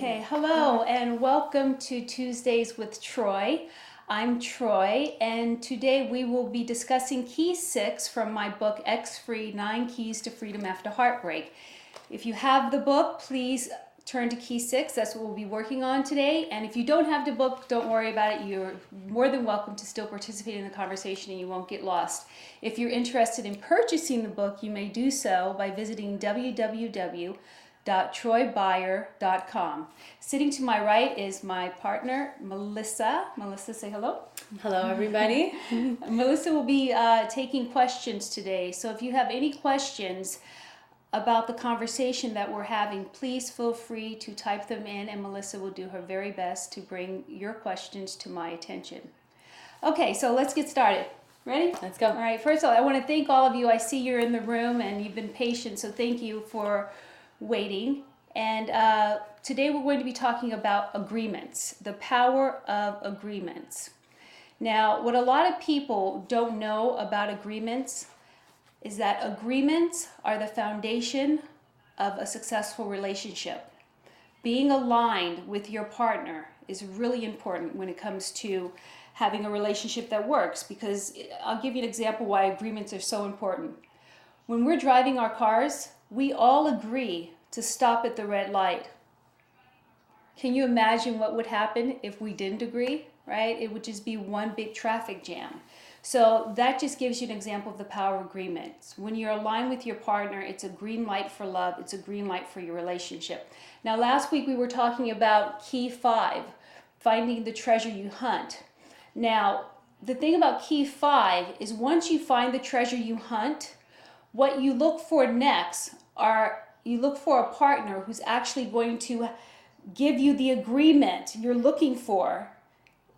Okay, hello and welcome to Tuesdays with Troy. I'm Troy, and today we will be discussing Key 6 from my book, X Free 9 Keys to Freedom After Heartbreak. If you have the book, please turn to Key 6. That's what we'll be working on today. And if you don't have the book, don't worry about it. You're more than welcome to still participate in the conversation and you won't get lost. If you're interested in purchasing the book, you may do so by visiting www.troybyer.com. Sitting to my right is my partner, Melissa. Melissa, say hello. Hello, everybody. Melissa will be taking questions today. So if you have any questions about the conversation that we're having, please feel free to type them in, and Melissa will do her very best to bring your questions to my attention. Okay, so let's get started. Ready? Let's go. All right, first of all, I want to thank all of you. I see you're in the room and you've been patient, so thank you for waiting. And today we're going to be talking about agreements, the power of agreements. Now, what a lot of people don't know about agreements is that agreements are the foundation of a successful relationship. Being aligned with your partner is really important when it comes to having a relationship that works, because I'll give you an example why agreements are so important. When we're driving our cars, we all agree to stop at the red light. Can you imagine what would happen if we didn't agree, right? It would just be one big traffic jam. So that just gives you an example of the power of agreements. When you're aligned with your partner, it's a green light for love. It's a green light for your relationship. Now, last week we were talking about key 5, finding the treasure you hunt. Now, the thing about key 5 is once you find the treasure you hunt, what you look for next are you look for a partner who's actually going to give you the agreement you're looking for,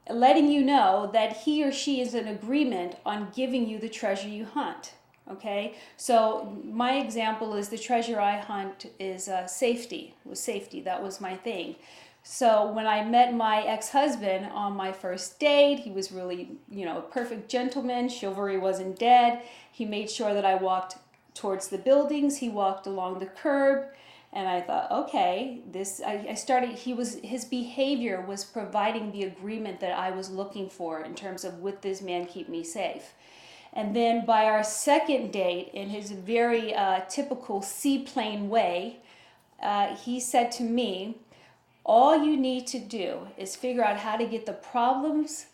letting you know that he or she is in agreement on giving you the treasure you hunt. Okay, so my example is the treasure I hunt is safety. That was my thing. So when I met my ex-husband on my first date, he was really, a perfect gentleman. Chivalry wasn't dead. He made sure that I walked towards the buildings. He walked along the curb. And I thought, okay, his behavior was providing the agreement that I was looking for in terms of, would this man keep me safe? And then by our second date, in his very typical seaplane way, he said to me, all you need to do is figure out how to get the problems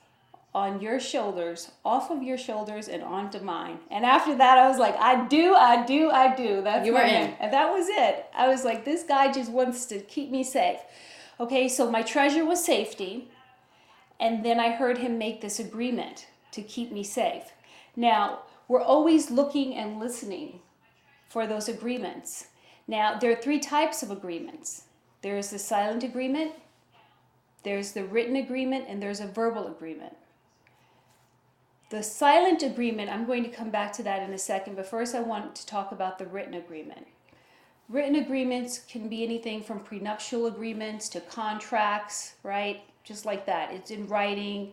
on your shoulders, off of your shoulders and onto mine. And after that, I was like, I do. That's you were in. And that was it. I was like, this guy just wants to keep me safe. Okay, so my treasure was safety. And then I heard him make this agreement to keep me safe. Now, we're always looking and listening for those agreements. Now, there are 3 types of agreements. There's the silent agreement, there's the written agreement, and there's a verbal agreement. The silent agreement, I'm going to come back to that in a second, but first I want to talk about the written agreement. Written agreements can be anything from prenuptial agreements to contracts, right? Just like that. It's in writing,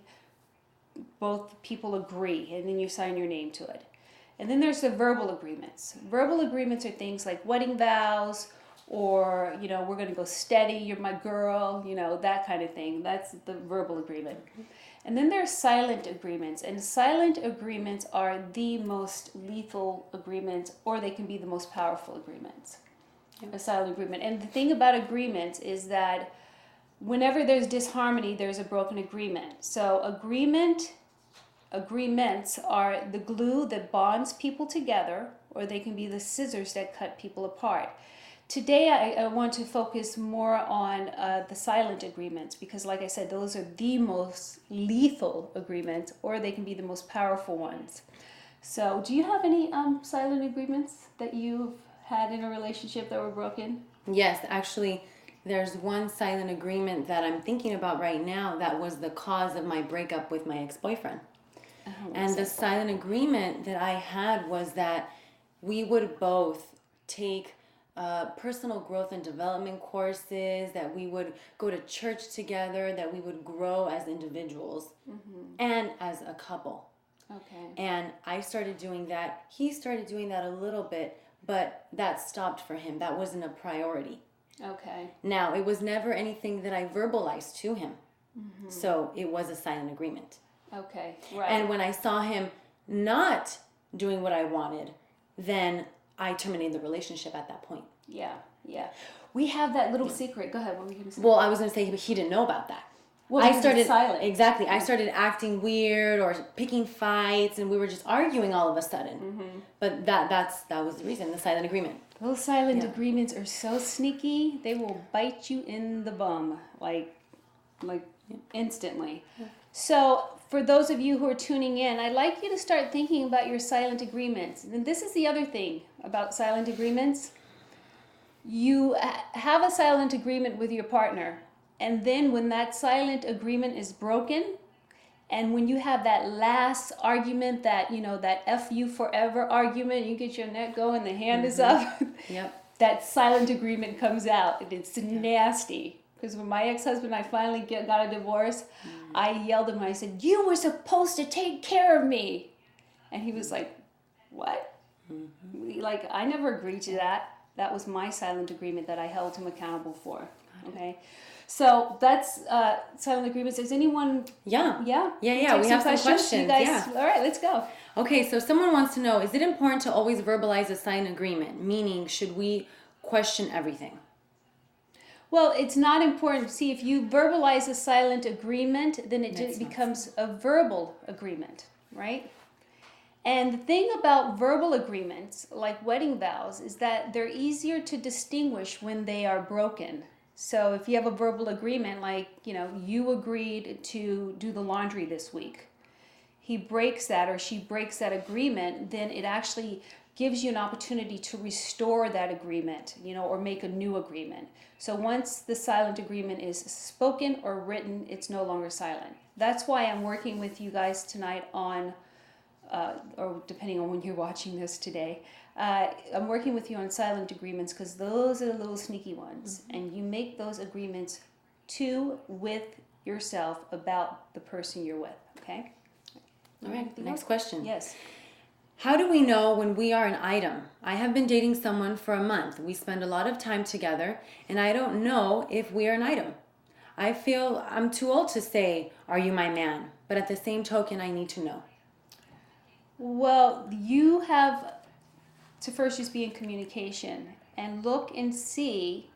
both people agree, and then you sign your name to it. And then there's the verbal agreements. Verbal agreements are things like wedding vows, or, we're going to go steady, you're my girl, that kind of thing. That's the verbal agreement. And then there's silent agreements, and silent agreements are the most lethal agreements, or they can be the most powerful agreements. A silent agreement. And the thing about agreements is that whenever there's disharmony, there's a broken agreement. So agreements are the glue that bonds people together, or they can be the scissors that cut people apart. Today, I want to focus more on the silent agreements because, like I said, those are the most lethal agreements, or they can be the most powerful ones. So, do you have any silent agreements that you've had in a relationship that were broken? Yes, actually, there's one silent agreement that I'm thinking about right now that was the cause of my breakup with my ex-boyfriend. And the silent agreement that I had was that we would both take personal growth and development courses, that we would go to church together, that we would grow as individuals and as a couple. Okay. And I started doing that. He started doing that a little bit, but that stopped for him. That wasn't a priority. Okay. Now, it was never anything that I verbalized to him. So it was a silent agreement. Okay. Right. And when I saw him not doing what I wanted, then I terminated the relationship at that point. Yeah. Yeah. We have that little secret. Go ahead. What were you going to say? Well, I was going to say he didn't know about that. Well, I because started it's silent. exactly. I started acting weird or picking fights, and we were just arguing all of a sudden. But that was the reason, the silent agreement. Those silent agreements are so sneaky. They will bite you in the bum, like instantly. So, for those of you who are tuning in, I'd like you to start thinking about your silent agreements. And this is the other thing about silent agreements. You have a silent agreement with your partner, and then when that silent agreement is broken, and when you have that last argument, that that F you forever argument, you get your neck going, the hand is up. Yep. That silent agreement comes out, and it's nasty. Because when my ex-husband and I finally got a divorce, I yelled at him. I said, "You were supposed to take care of me," and he was like, "What?" Like, I never agreed to that. That was my silent agreement that I held him accountable for. Okay. So that's silent agreements. Does anyone? Yeah. Yeah. Yeah. We have some questions. You guys. Yeah. All right. Let's go. Okay. So someone wants to know: is it important to always verbalize a silent agreement? Meaning, should we question everything? Well, it's not important. See, if you verbalize a silent agreement, then it just becomes a verbal agreement, right? And the thing about verbal agreements, like wedding vows, is that they're easier to distinguish when they are broken. So if you have a verbal agreement, like, you agreed to do the laundry this week, he breaks that or she breaks that agreement, then it actually gives you an opportunity to restore that agreement, or make a new agreement. So once the silent agreement is spoken or written, it's no longer silent. That's why I'm working with you guys tonight on, or depending on when you're watching this today, I'm working with you on silent agreements, because those are the little sneaky ones. And you make those agreements with yourself about the person you're with, okay? All right, next question. Yes. How do we know when we are an item? I have been dating someone for a month. We spend a lot of time together, and I don't know if we are an item. I feel I'm too old to say, "Are you my man?" But at the same token, I need to know. Well, you have to first just be in communication and look and see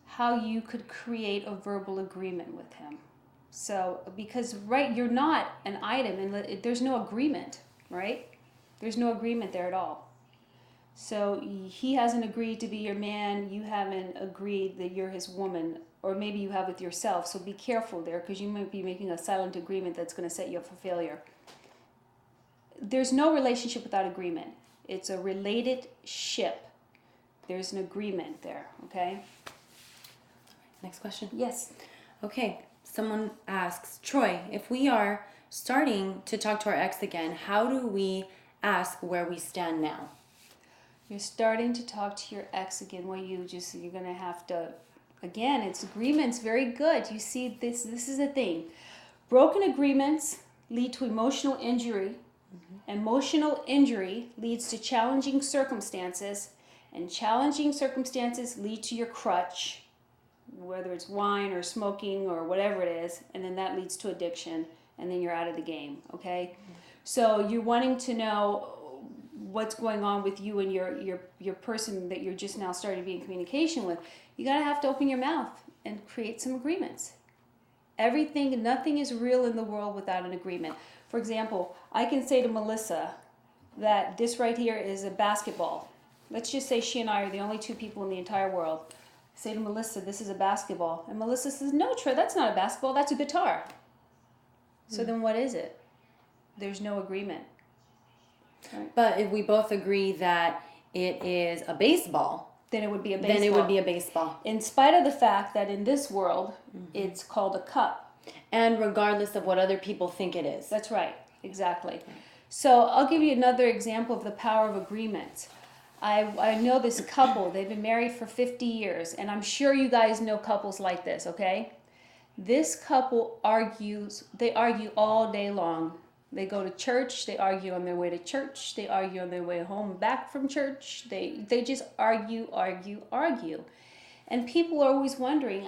how you could create a verbal agreement with him. So, because, right, you're not an item, and there's no agreement, right? There's no agreement there at all. So he hasn't agreed to be your man, you haven't agreed that you're his woman, or maybe you have with yourself. So be careful there, because you might be making a silent agreement that's going to set you up for failure. There's no relationship without agreement. It's a related ship. There's an agreement there, okay? Next question. Yes. Okay, someone asks, Troy, if we are starting to talk to our ex again, how do we ask where we stand now? You're starting to talk to your ex again. Well, you're going to have to, again, it's agreements, very good. You see, this is the thing. Broken agreements lead to emotional injury. Emotional injury leads to challenging circumstances, and challenging circumstances lead to your crutch, whether it's wine or smoking or whatever it is, and then that leads to addiction, and then you're out of the game, okay? So you're wanting to know what's going on with you and your person that you're just now starting to be in communication with. You gotta have to open your mouth and create some agreements. Nothing is real in the world without an agreement. For example, I can say to Melissa that this right here is a basketball. Let's just say she and I are the only two people in the entire world. I say to Melissa, this is a basketball. And Melissa says, "No, Troy, that's not a basketball, that's a guitar." So then what is it? There's no agreement. Right? But if we both agree that it is a baseball, then it would be a baseball. Then it would be a baseball. In spite of the fact that in this world, it's called a cup. And regardless of what other people think it is. That's right, exactly. So I'll give you another example of the power of agreements. I know this couple, they've been married for 50 years, and I'm sure you guys know couples like this, okay? This couple they argue all day long. They go to church, they argue on their way to church, they argue on their way home back from church. They just argue. And people are always wondering,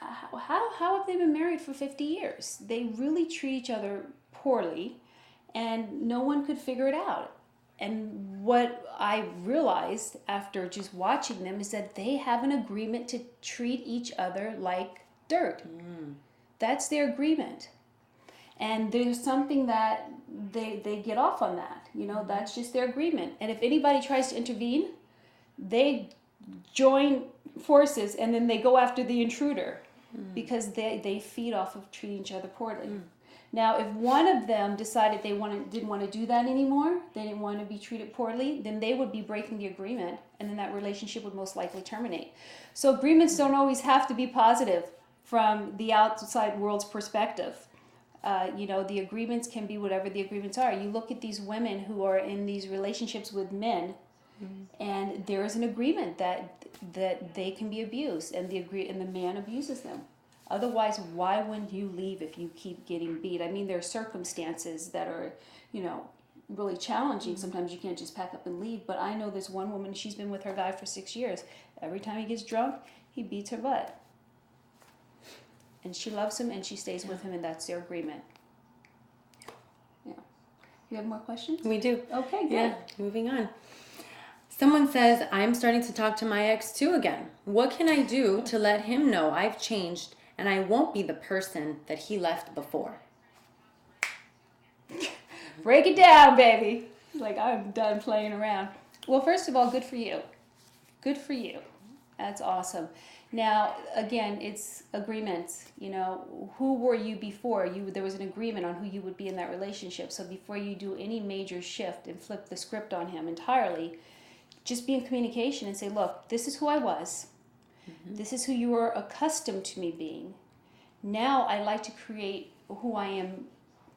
how have they been married for 50 years? They really treat each other poorly, and no one could figure it out. And what I realized after just watching them is that they have an agreement to treat each other like dirt. That's their agreement. And there's something that they get off on that. That's just their agreement. And if anybody tries to intervene, they join forces and then they go after the intruder because they feed off of treating each other poorly. Now, if one of them decided didn't want to do that anymore, they didn't want to be treated poorly, then they would be breaking the agreement, and then that relationship would most likely terminate. So agreements don't always have to be positive from the outside world's perspective. The agreements can be whatever the agreements are. You look at these women who are in these relationships with men, and there is an agreement that they can be abused, and the man abuses them. Otherwise, why wouldn't you leave if you keep getting beat? I mean, there are circumstances that are, really challenging. Sometimes you can't just pack up and leave. But I know this one woman, she's been with her guy for 6 years. Every time he gets drunk, he beats her butt. And she loves him and she stays with him, and that's their agreement. Yeah. You have more questions? We do. Okay, good. Yeah, moving on. Someone says, I'm starting to talk to my ex too again. What can I do to let him know I've changed and I won't be the person that he left before? Break it down, baby. Like, I'm done playing around. Well, first of all, good for you. Good for you. That's awesome. Now, again, it's agreements. Who were you before? There was an agreement on who you would be in that relationship. So before you do any major shift and flip the script on him entirely, just be in communication and say, look, this is who I was. This is who you were accustomed to me being. Now I like to create who I am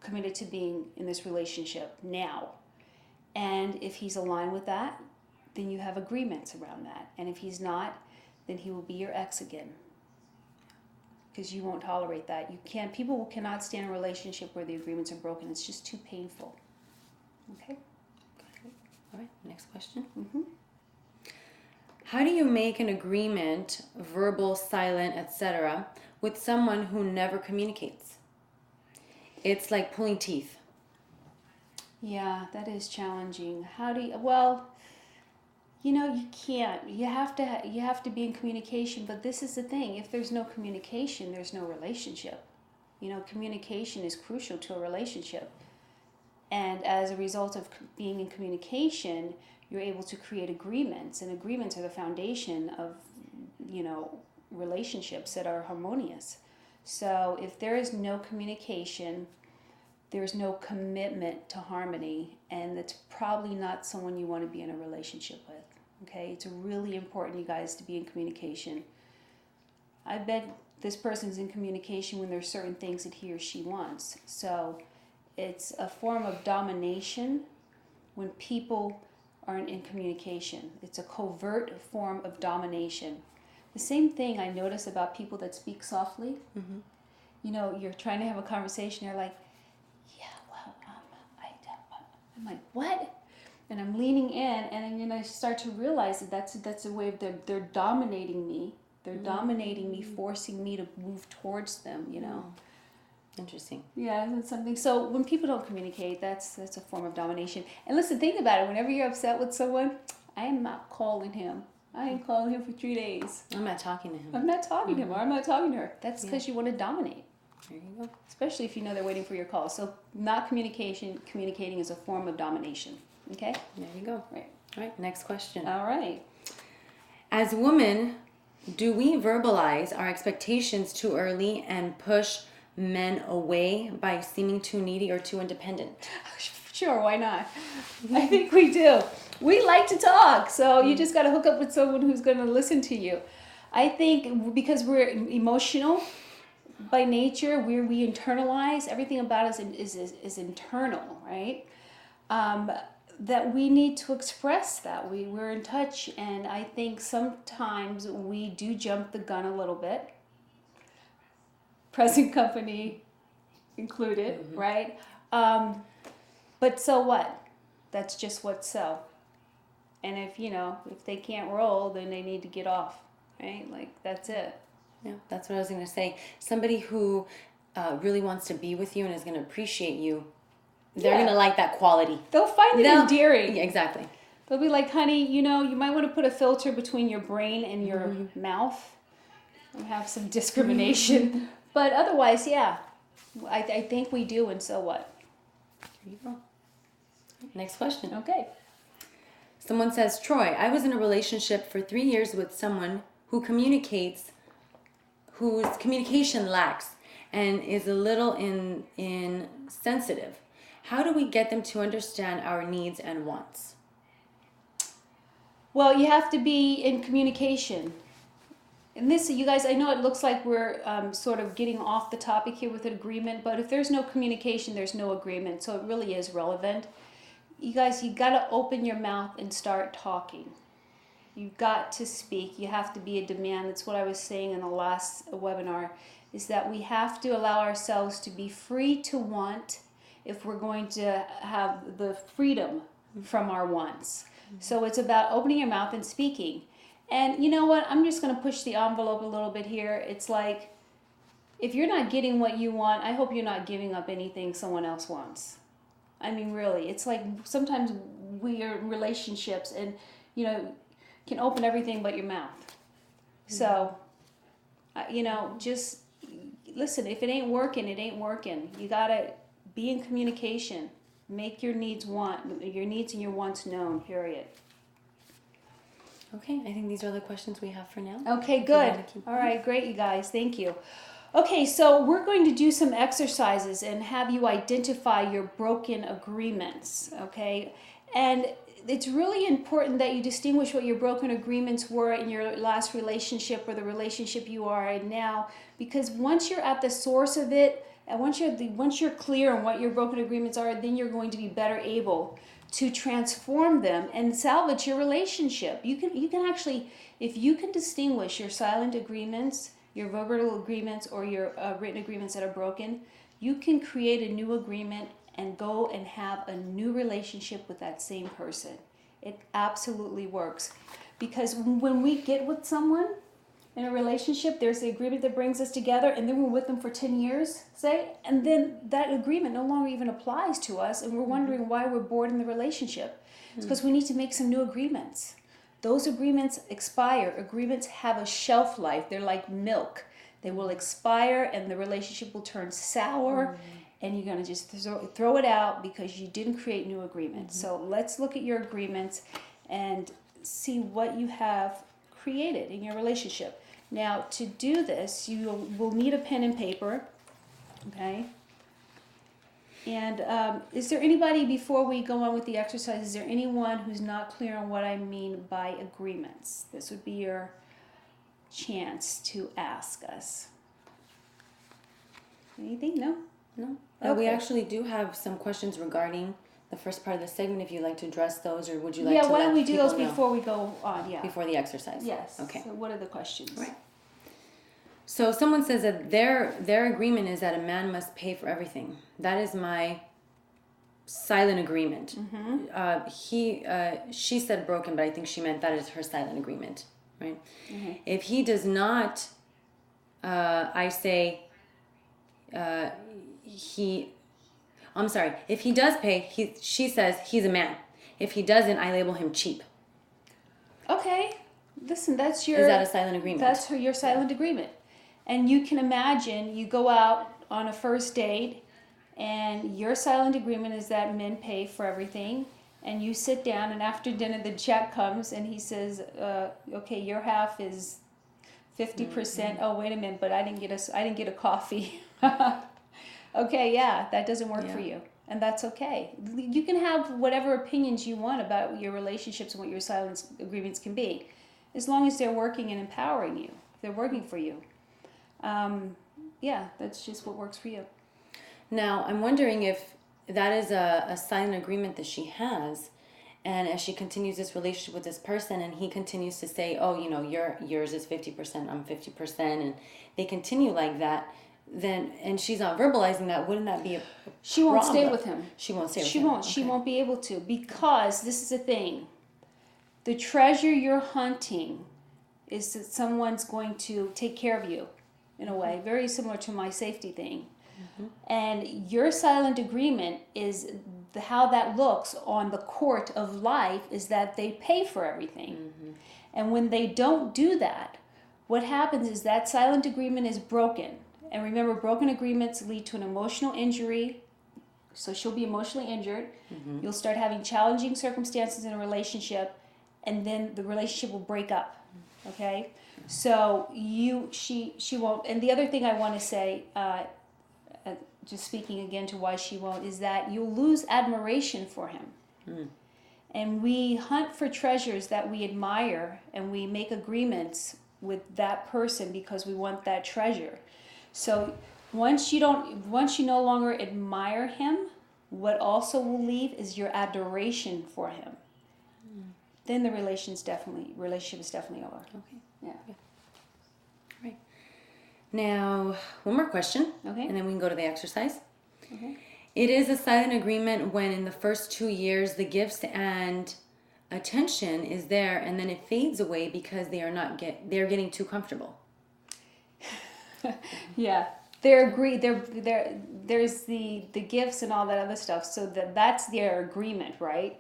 committed to being in this relationship now. And if he's aligned with that, then you have agreements around that. And if he's not, then he will be your ex again. Because you won't tolerate that. People cannot stand a relationship where the agreements are broken. It's just too painful. Okay? All right, next question. How do you make an agreement, verbal, silent, etc., with someone who never communicates? It's like pulling teeth. Yeah, that is challenging. How do you, well, you can't. You have to be in communication, but this is the thing. If there's no communication, there's no relationship. Communication is crucial to a relationship. And as a result of being in communication, you're able to create agreements, and agreements are the foundation of, relationships that are harmonious. So if there is no communication, there's no commitment to harmony, and it's probably not someone you want to be in a relationship with. Okay, it's really important, you guys, to be in communication. I bet this person's in communication when there's certain things that he or she wants. So it's a form of domination when people aren't in communication. It's a covert form of domination. The same thing I notice about people that speak softly. You're trying to have a conversation, you're like, yeah, well, I'm like, what? And I'm leaning in, and then I start to realize that that's a way of they're dominating me. They're dominating me, forcing me to move towards them, Interesting. Yeah, that's something. So when people don't communicate, that's a form of domination. And listen, think about it. Whenever you're upset with someone, I am not calling him. I ain't calling him for 3 days. I'm not talking to him. I'm not talking to him, or I'm not talking to her. That's because you want to dominate. There you go. Especially if you know they're waiting for your call. So not communicating is a form of domination. Okay? There you go. Right. All right, next question. All right. As women, do we verbalize our expectations too early and push men away by seeming too needy or too independent? Sure, why not? I think we do. We like to talk, so you just got to hook up with someone who's going to listen to you. I think because we're emotional by nature, we internalize everything about us is internal, right? That we need to express that we're in touch, and I think sometimes we do jump the gun a little bit. Present company included, right? But so what? That's just what's so. And if they can't roll, then they need to get off. right? Like, that's it. Yeah, that's what I was going to say. Somebody who really wants to be with you and is going to appreciate you, they're Yeah. going to like that quality. They'll find it endearing. Yeah, exactly. They'll be like, honey, you know, you might want to put a filter between your brain and your mouth and have some discrimination. But otherwise, yeah, I think we do, and so what? There you go. Next question. Okay. Someone says, Troy, I was in a relationship for 3 years with someone whose communication lacks and is a little insensitive. How do we get them to understand our needs and wants? Well, you have to be in communication. And this, you guys, I know it looks like we're sort of getting off the topic here with an agreement, but if there's no communication, there's no agreement. So it really is relevant. You guys, you got to open your mouth and start talking. You've got to speak. You have to be a demand. That's what I was saying in the last webinar, is that we have to allow ourselves to be free to want if we're going to have the freedom from our wants. So it's about opening your mouth and speaking. And you know what? I'm just going to push the envelope a little bit here. It's like, if you're not getting what you want, I hope you're not giving up anything someone else wants. I mean, really, it's like sometimes we are in relationships and, you know, can open everything but your mouth. So, you know, just listen, if it ain't working, it ain't working. You got to be in communication. Make your needs and your wants known, period. Okay, I think these are the questions we have for now. Okay, good. All right, great, you guys. Thank you. Okay, so we're going to do some exercises and have you identify your broken agreements, okay? And it's really important that you distinguish what your broken agreements were in your last relationship or the relationship you are in now, because once you're at the source of it, and once you're clear on what your broken agreements are, then you're going to be better able to transform them and salvage your relationship. You can actually, if you can distinguish your silent agreements, your verbal agreements, or your written agreements that are broken, you can create a new agreement and go and have a new relationship with that same person. It absolutely works. Because when we get with someone in a relationship, there's the agreement that brings us together, and then we're with them for 10 years, say, and then that agreement no longer even applies to us, and we're wondering why we're bored in the relationship. It's because we need to make some new agreements. Those agreements expire. Agreements have a shelf life. They're like milk. They will expire, and the relationship will turn sour, and you're going to just throw it out because you didn't create new agreements. So let's look at your agreements and see what you have created in your relationship. Now, to do this, you will need a pen and paper, okay? And is there anybody, before we go on with the exercise, is there anyone who's not clear on what I mean by agreements? This would be your chance to ask us. Anything? No? No. Okay. We actually do have some questions regarding the first part of the segment, if you'd like to address those, or would you like to Yeah, why let don't we do people those know before we go on? Yeah. before the exercise? Yes. Okay. So what are the questions? Right. So someone says that their agreement is that a man must pay for everything. That is my silent agreement. She said broken, but I think she meant that is her silent agreement, right? If he does not, I say, I'm sorry. If he does pay, she says he's a man. If he doesn't, I label him cheap. Okay. Listen, that's your... Is that a silent agreement? That's your silent agreement. And you can imagine you go out on a first date and your silent agreement is that men pay for everything. And you sit down and after dinner the check comes and he says, okay, your half is 50%. Oh, wait a minute, but I didn't get a coffee. Okay, yeah, that doesn't work for you. And that's okay. You can have whatever opinions you want about your relationships and what your silent agreements can be, as long as they're working and empowering you. If they're working for you. Yeah, that's just what works for you. Now, I'm wondering if that is a silent agreement that she has, and as she continues this relationship with this person, and he continues to say, oh, you know, yours is 50%, I'm 50%, and they continue like that, then, and she's not verbalizing that, wouldn't that be a She won't stay with him. She won't stay with him. She won't. Okay. She won't be able to, because this is the thing. The treasure you're hunting is that someone's going to take care of you in a way, very similar to my safety thing. And your silent agreement is how that looks on the court of life is that they pay for everything. And when they don't do that, what happens is that silent agreement is broken. And remember, broken agreements lead to an emotional injury. So she'll be emotionally injured. You'll start having challenging circumstances in a relationship, and then the relationship will break up. Okay? So she won't. And the other thing I want to say, just speaking again to why she won't, is that you'll lose admiration for him. And we hunt for treasures that we admire, and we make agreements with that person because we want that treasure. So once you no longer admire him, what also will leave is your adoration for him. Then the relationship is definitely over. Okay. Yeah. Right. Now, one more question. Okay. And then we can go to the exercise. Okay. It is a silent agreement when in the first 2 years the gifts and attention is there, and then it fades away because they're getting too comfortable. Yeah. They're agreed. There's the gifts and all that other stuff. So that's their agreement, right?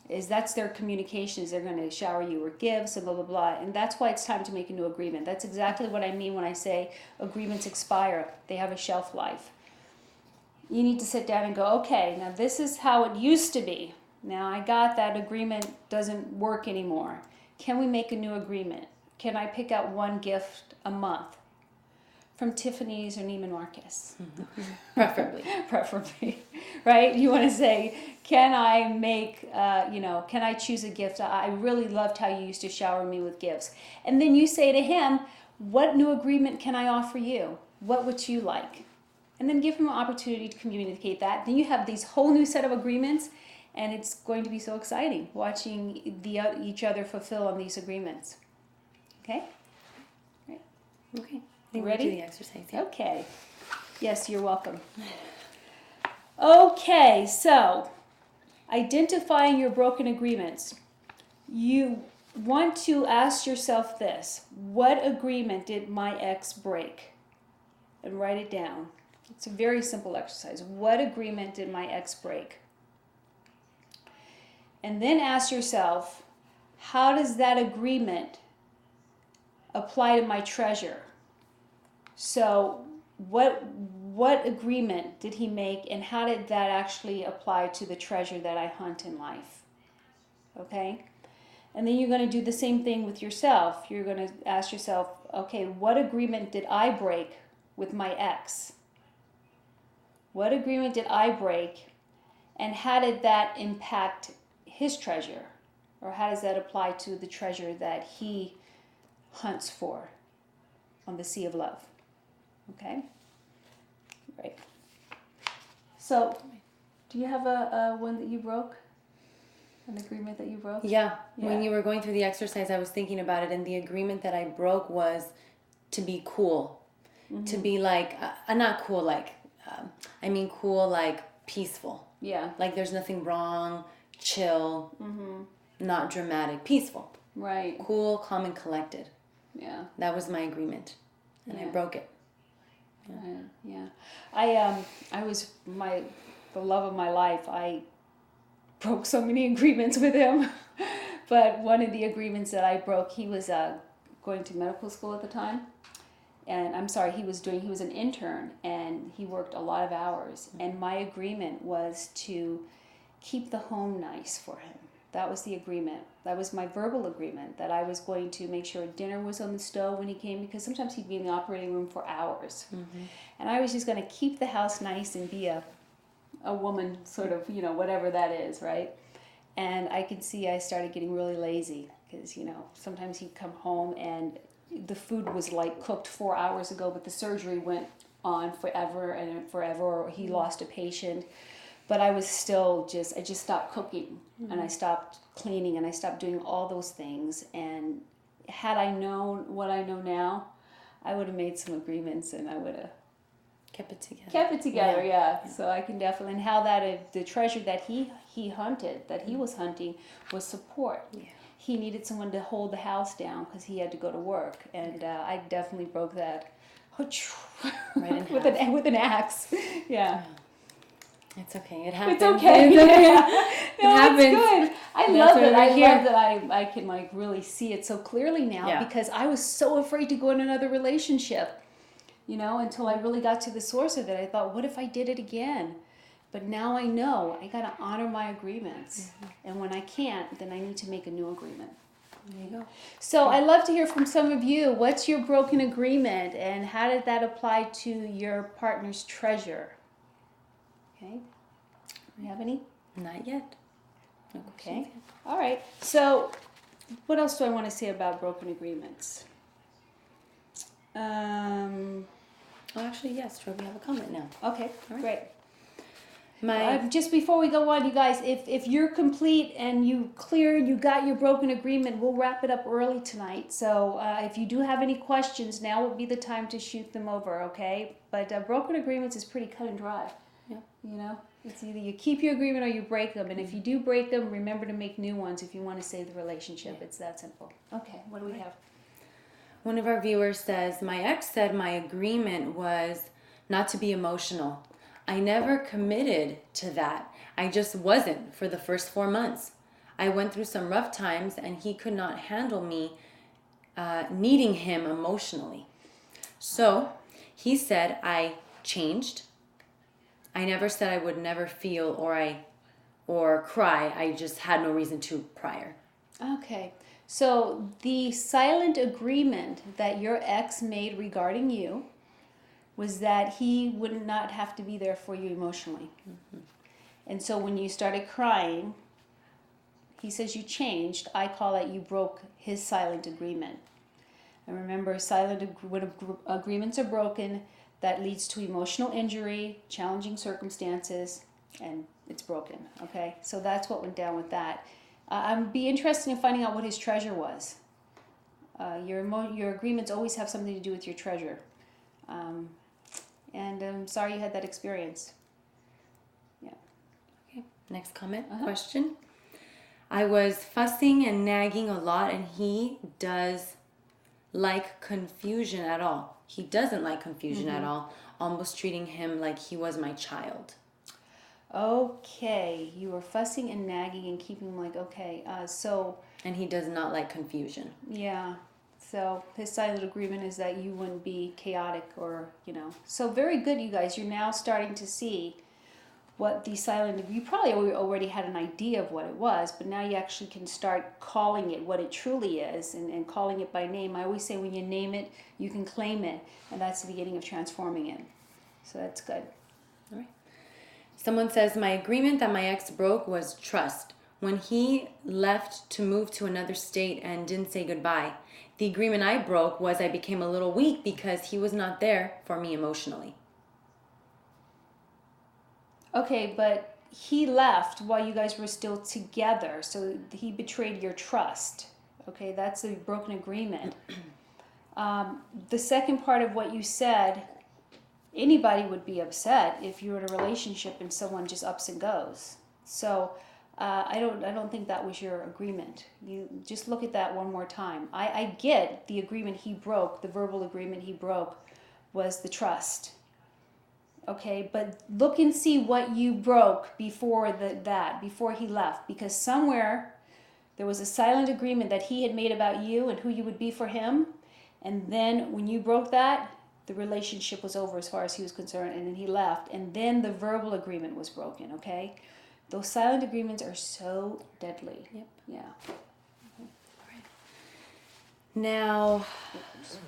That's their communications. They're going to shower you with gifts and blah, blah, blah. And that's why it's time to make a new agreement. That's exactly what I mean when I say agreements expire. They have a shelf life. You need to sit down and go, okay, now this is how it used to be. Now I got that agreement doesn't work anymore. Can we make a new agreement? Can I pick out one gift a month from Tiffany's or Neiman Marcus? Preferably, right? You want to say, can I can I choose a gift? I really loved how you used to shower me with gifts. And then you say to him, what new agreement can I offer you? What would you like? And then give him an opportunity to communicate that. Then you have these whole new set of agreements, and it's going to be so exciting watching each other fulfill on these agreements. Okay? Right. Okay. I think Ready? We'll do the exercise. Yeah. Okay. Yes, you're welcome. Okay, so identifying your broken agreements. You want to ask yourself this: what agreement did my ex break? And write it down. It's a very simple exercise. What agreement did my ex break? And then ask yourself, how does that agreement apply to my treasure? So what agreement did he make, and how did that actually apply to the treasure that I hunt in life? Okay? And then you're going to do the same thing with yourself. You're going to ask yourself, okay, what agreement did I break with my ex? What agreement did I break, and how did that impact his treasure? Or how does that apply to the treasure that he hunts for on the sea of love? Okay? Right. So, do you have a one that you broke? An agreement that you broke? Yeah. When you were going through the exercise, I was thinking about it, and the agreement that I broke was to be cool. To be like, not cool like, I mean cool like peaceful. Yeah. Like there's nothing wrong, chill, not dramatic, peaceful. Right. Cool, calm, and collected. Yeah. That was my agreement, and I broke it. Yeah. I was the love of my life. I broke so many agreements with him. But one of the agreements that I broke, he was going to medical school at the time. And I'm sorry, he was an intern, and he worked a lot of hours. And my agreement was to keep the home nice for him. That was the agreement. That was my verbal agreement, that I was going to make sure dinner was on the stove when he came, because sometimes he'd be in the operating room for hours. And I was just going to keep the house nice and be a woman, sort of, whatever that is, right? And I could see I started getting really lazy, because, sometimes he'd come home and the food was like cooked 4 hours ago, but the surgery went on forever and forever, or he lost a patient. But I was still I just stopped cooking, and I stopped cleaning, and I stopped doing all those things. And had I known what I know now, I would have made some agreements, and I would have kept it together. Yeah. So I can definitely, and how that the treasure that he hunted, that he was hunting, was support. Yeah. he needed someone to hold the house down because he had to go to work, and I definitely broke that Right in with an axe. Yeah. It's okay. It happens. It's okay. It's okay. No, happens. it's good. I That's love why it. we're I here. love that I can like really see it so clearly now Yeah. because I was so afraid to go in another relationship, until I really got to the source of it. I thought, what if I did it again? But now I know I got to honor my agreements. And when I can't, then I need to make a new agreement. There you go. So I'd love to hear from some of you. What's your broken agreement and how did that apply to your partner's treasure? Okay. Do you have any? Not yet. No Okay. questions yet. All right. So what else do I want to say about broken agreements? Oh, actually, yes. Troy, we have a comment now. Okay, All right. great. My Just before we go on, you guys, if you're complete and you got your broken agreement, we'll wrap it up early tonight. So if you do have any questions, now would be the time to shoot them over, okay? But broken agreements is pretty cut and dry. Yeah. It's either you keep your agreement or you break them. And if you do break them, remember to make new ones if you want to save the relationship. Yeah. It's that simple. Okay, what do we have? One of our viewers says, my ex said my agreement was not to be emotional. I never committed to that. I just wasn't for the first 4 months. I went through some rough times and he could not handle me needing him emotionally. So he said I changed. I never said I would never feel or cry. I just had no reason to prior. Okay. So the silent agreement that your ex made regarding you was that he would not have to be there for you emotionally. Mm-hmm. And so when you started crying, he says you changed. I call it you broke his silent agreement. And remember, when agreements are broken, that leads to emotional injury, challenging circumstances, and it's broken, okay? So that's what went down with that. I'd be interested in finding out what his treasure was. Your agreements always have something to do with your treasure. And I'm sorry you had that experience. Yeah. Okay, next comment, question. I was fussing and nagging a lot and he does like confusion at all. He doesn't like confusion at all, almost treating him like he was my child. Okay, you were fussing and nagging and keeping him like, okay, so... And he does not like confusion. Yeah, so his silent agreement is that you wouldn't be chaotic or, So very good, you guys. You're now starting to see what the silent... You probably already had an idea of what it was, but now you actually can start calling it what it truly is and calling it by name. I always say when you name it, you can claim it, and that's the beginning of transforming it. So that's good. All right. Someone says, my agreement that my ex broke was trust. When he left to move to another state and didn't say goodbye, the agreement I broke was I became a little weak because he was not there for me emotionally. Okay, but he left while you guys were still together, so he betrayed your trust. Okay, that's a broken agreement. The second part of what you said, anybody would be upset if you were in a relationship and someone just ups and goes. So I don't think that was your agreement. You just look at that one more time. I get the agreement he broke, the verbal agreement he broke was the trust. Okay, but look and see what you broke before before he left, because somewhere there was a silent agreement that he had made about you and who you would be for him, and then when you broke that, the relationship was over as far as he was concerned, and then he left, and then the verbal agreement was broken, okay? Those silent agreements are so deadly. Yep. Yeah. Now,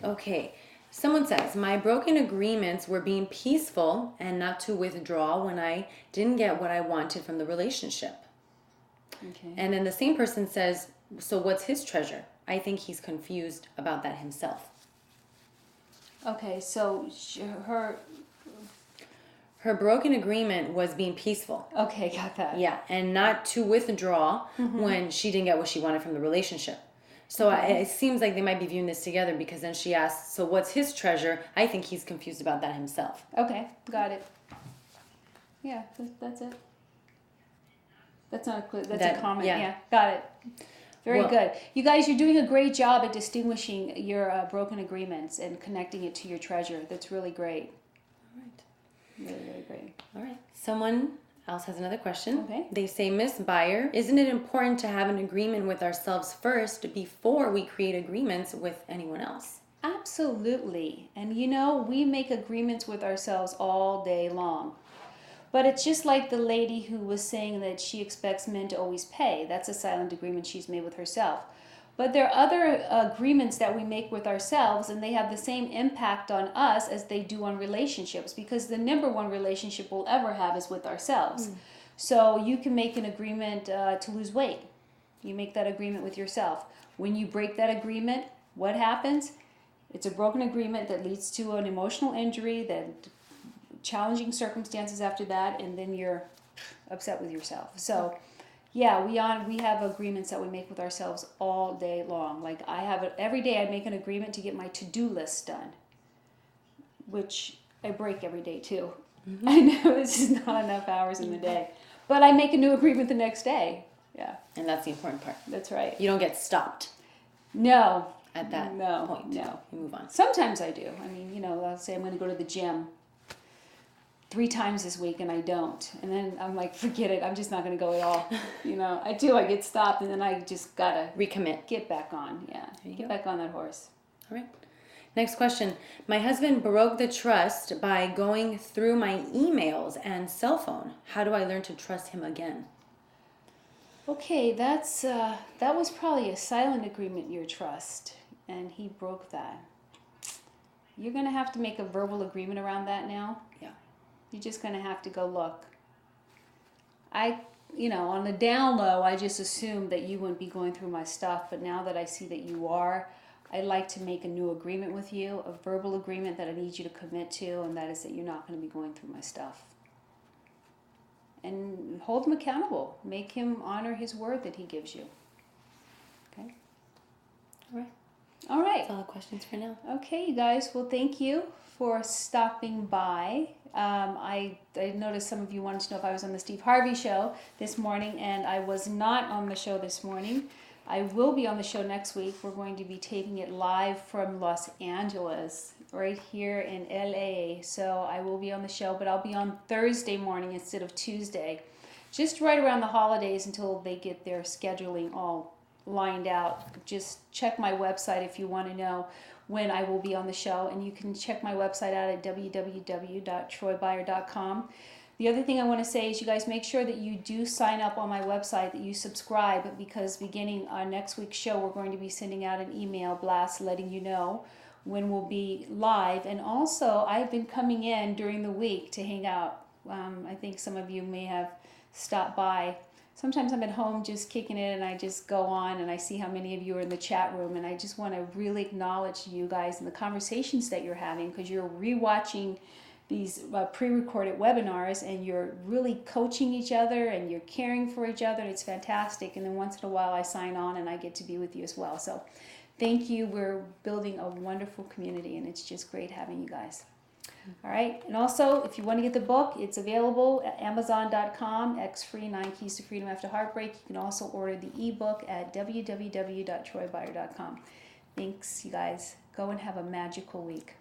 okay. Someone says, my broken agreements were being peaceful and not to withdraw when I didn't get what I wanted from the relationship. Okay. And then the same person says, so what's his treasure? I think he's confused about that himself. Okay, so her broken agreement was being peaceful. Okay, got that. Yeah, and not to withdraw when she didn't get what she wanted from the relationship. So it seems like they might be viewing this together, because then she asks, so what's his treasure? I think he's confused about that himself. Okay, got it. Yeah, that's it. That's not a clue. That's a comment. Yeah, got it. Very Well- good. You guys, you're doing a great job at distinguishing your broken agreements and connecting it to your treasure. That's really great. All right. Really, really great. All right. Someone else has another question. Okay. They say, Miss Byer, isn't it important to have an agreement with ourselves first before we create agreements with anyone else? Absolutely. And you know, we make agreements with ourselves all day long. But it's just like the lady who was saying that she expects men to always pay. That's a silent agreement she's made with herself. But there are other agreements that we make with ourselves, and they have the same impact on us as they do on relationships, because the number one relationship we'll ever have is with ourselves. So you can make an agreement to lose weight. You make that agreement with yourself. When you break that agreement, what happens? It's a broken agreement that leads to an emotional injury, that challenging circumstances after that, and then you're upset with yourself. So yeah, we have agreements that we make with ourselves all day long. Like I have it every day. I make an agreement to get my to-do list done, which I break every day too. I know it's just not enough hours in the day, but I make a new agreement the next day. Yeah, And that's the important part. that's right. You don't get stopped No, at that No, point. no. You move on. sometimes I do. I mean, you know, I'll say I'm going to go to the gym 3 times this week and I don't. And then I'm like, forget it. I'm just not going to go at all. You know, I do. I get stopped and then I just got to Recommit. get back on. Yeah. Get back on that horse. All right. Next question. My husband broke the trust by going through my emails and cell phone. How do I learn to trust him again? Okay, that was probably a silent agreement, your trust, and he broke that. You're going to have to make a verbal agreement around that now. Yeah. You're just going to have to go look. On the down low, I just assumed that you wouldn't be going through my stuff, but now that I see that you are, I'd like to make a new agreement with you, a verbal agreement that I need you to commit to, and that is that you're not going to be going through my stuff. And hold him accountable. Make him honor his word that he gives you. Okay? All right. All right. That's all the questions for now. Okay, you guys. Well, thank you for stopping by. I noticed some of you wanted to know if I was on the Steve Harvey show this morning, and I was not on the show this morning. I will be on the show next week. We're going to be taping it live from Los Angeles, right here in LA. So I will be on the show, but I'll be on Thursday morning instead of Tuesday, just right around the holidays until they get their scheduling all lined out. Just check my website if you want to know when I will be on the show, and you can check my website out at www.troybyer.com. The other thing I want to say is you guys make sure that you do sign up on my website, that you subscribe, because beginning our next week's show, we're going to be sending out an email blast letting you know when we'll be live. And also, I've been coming in during the week to hang out. I think some of you may have stopped by. Sometimes I'm at home just kicking it and I just go on and I see how many of you are in the chat room, and I just want to really acknowledge you guys and the conversations that you're having, because you're rewatching these pre-recorded webinars and you're really coaching each other and you're caring for each other. It's fantastic. And then once in a while I sign on and I get to be with you as well. So thank you. We're building a wonderful community and it's just great having you guys. All right. And also, if you want to get the book, it's available at Amazon.com, X-Free 9 Keys to Freedom After Heartbreak. You can also order the ebook at www.troybyer.com. Thanks, you guys. Go and have a magical week.